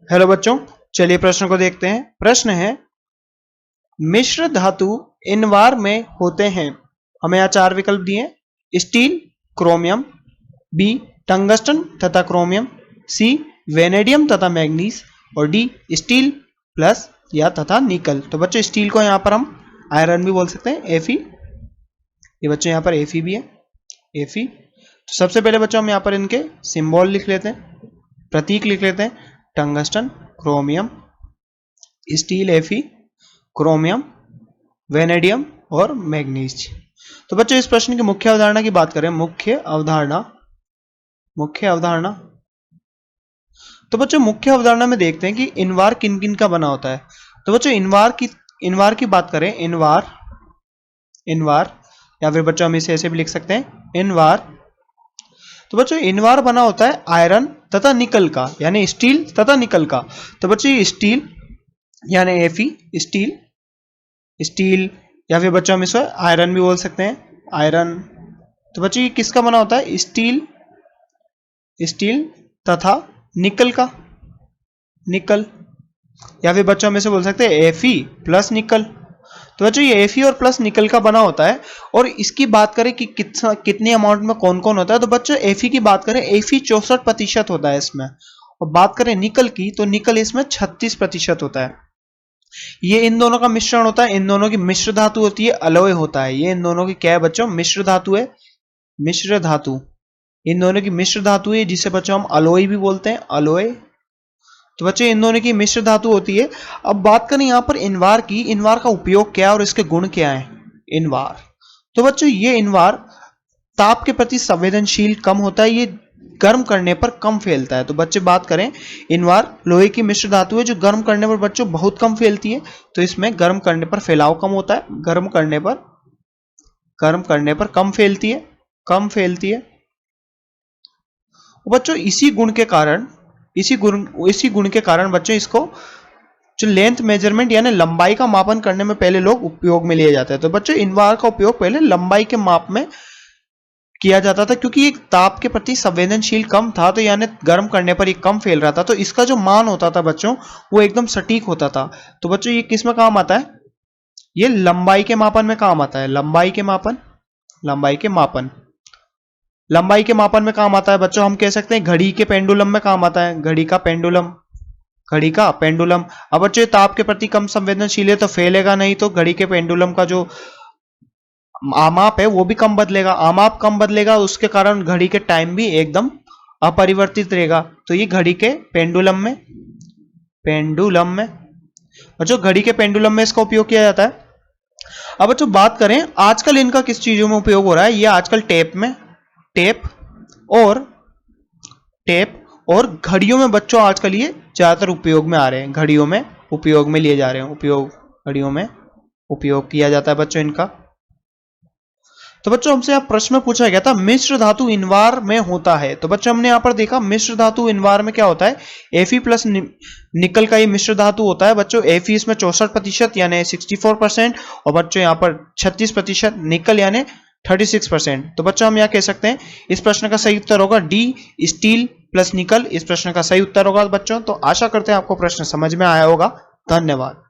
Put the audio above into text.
Hello बच्चों, चलिए प्रश्न को देखते हैं। प्रश्न है, मिश्र धातु इनवार में होते हैं। हमें यहाँ 4 विकल्प दिए हैं, स्टील, क्रोमियम, बी टंगस्टन तथा क्रोमियम, सी वेनेडियम तथा मैग्नीज और डी स्टील प्लस या तथा निकल। तो बच्चों स्टील को यहाँ पर हम आयरन भी बोल सकते हैं, एफी। ये बच्चों यहाँ पर एफी भी है, एफी। तो सबसे पहले बच्चों हम यहाँ पर इनके सिंबल लिख लेते हैं, प्रतीक लिख लेते हैं। टंगस्टन, क्रोमियम, स्टील, एफी, क्रोमियम, वेनेडियम और मैग्नीज। तो बच्चों इस प्रश्न की मुख्य अवधारणा की बात करें, मुख्य अवधारणा, तो बच्चों मुख्य अवधारणा में देखते हैं कि इनवार किन किन का बना होता है। तो बच्चों इनवार की बात करें, इनवार या फिर बच्चों हम इसे ऐसे भी लिख सकते हैं, इनवार। तो बच्चों इनवार बना होता है आयरन तथा निकल का, यानी स्टील तथा निकल का। तो बच्चों ये स्टील यानी एफी, स्टील या फिर बच्चों हम इसे आयरन भी बोल सकते हैं, आयरन। तो बच्चों ये किसका बना होता है, स्टील तथा निकल का, निकल। या फिर बच्चों हम इसे बोल सकते हैं एफी प्लस निकल। तो बच्चों ये एफी और प्लस निकल का बना होता है। और इसकी बात करें कि कितने अमाउंट में कौन कौन होता है, तो बच्चों एफी की बात करें, एफी 64% होता है इसमें। और बात करें निकल की, तो निकल इसमें 36% होता है। ये इन दोनों का मिश्रण होता है, इन दोनों की मिश्र धातु होती है, अलॉय होता है। ये इन दोनों की क्या है बच्चों, मिश्र धातु है, मिश्र धातु। इन दोनों की मिश्र धातु है, जिसे बच्चों हम अलॉय भी बोलते हैं, अलॉय। तो बच्चों इन दोनों की मिश्र धातु होती है। अब बात करें यहां पर इनवार की, इनवार का उपयोग क्या है और इसके गुण क्या है। इनवार, तो बच्चों ये इनवार ताप के प्रति संवेदनशील कम होता है, ये गर्म करने पर कम फैलता है। तो बच्चे बात करें, इनवार लोहे की मिश्र धातु है जो गर्म करने पर बच्चों बहुत कम फैलती है। तो इसमें गर्म करने पर फैलाव कम होता है, गर्म करने पर कम फैलती है, कम फैलती है। बच्चों इसी गुण के कारण बच्चों इसको जो लेंथ मेजरमेंट यानी लंबाई का मापन करने में पहले लोग उपयोग में लिए जाते हैं। तो बच्चों इनवार का उपयोग पहले लंबाई के माप में किया जाता था, क्योंकि ये ताप के प्रति संवेदनशील कम था, तो यानी गर्म करने पर ये कम फैल रहा था। तो इसका जो मान होता था बच्चों, वो एकदम सटीक होता था। तो बच्चों ये किस में काम आता है, ये लंबाई के मापन में काम आता है, लंबाई के मापन में काम आता है। बच्चों हम कह सकते हैं घड़ी के पेंडुलम में काम आता है, घड़ी का पेंडुलम। अब बच्चों ताप के प्रति कम संवेदनशील है तो फैलेगा नहीं, तो घड़ी के पेंडुलम का जो आमाप है वो भी कम बदलेगा, आमाप कम बदलेगा, उसके कारण घड़ी के टाइम भी एकदम अपरिवर्तित रहेगा। तो ये घड़ी के पेंडुलम में बच्चों घड़ी के पेंडुलम में इसका उपयोग किया जाता है। अब बच्चों बात करें आजकल इनका किस चीजों में उपयोग हो रहा है, ये आजकल टेप और घड़ियों में बच्चों आजकल ये ज्यादातर उपयोग में आ रहे हैं, घड़ियों में उपयोग में लिए जा रहे हैं, घड़ियों में उपयोग किया जाता है बच्चों इनका। तो बच्चों हमसे यहाँ प्रश्न पूछा गया था, मिश्र धातु इनवार में होता है। तो बच्चों हमने यहाँ पर देखा मिश्र धातु इनवार में क्या होता है, एफी प्लस निकल का ये मिश्र धातु होता है बच्चों। एफी इसमें 64% यानी 64%, और बच्चों यहाँ पर 36% निकल यानी 36%। तो बच्चों हम यहाँ कह सकते हैं इस प्रश्न का सही उत्तर होगा डी, स्टील प्लस निकल। इस प्रश्न का सही उत्तर होगा बच्चों। तो आशा करते हैं आपको प्रश्न समझ में आया होगा। धन्यवाद।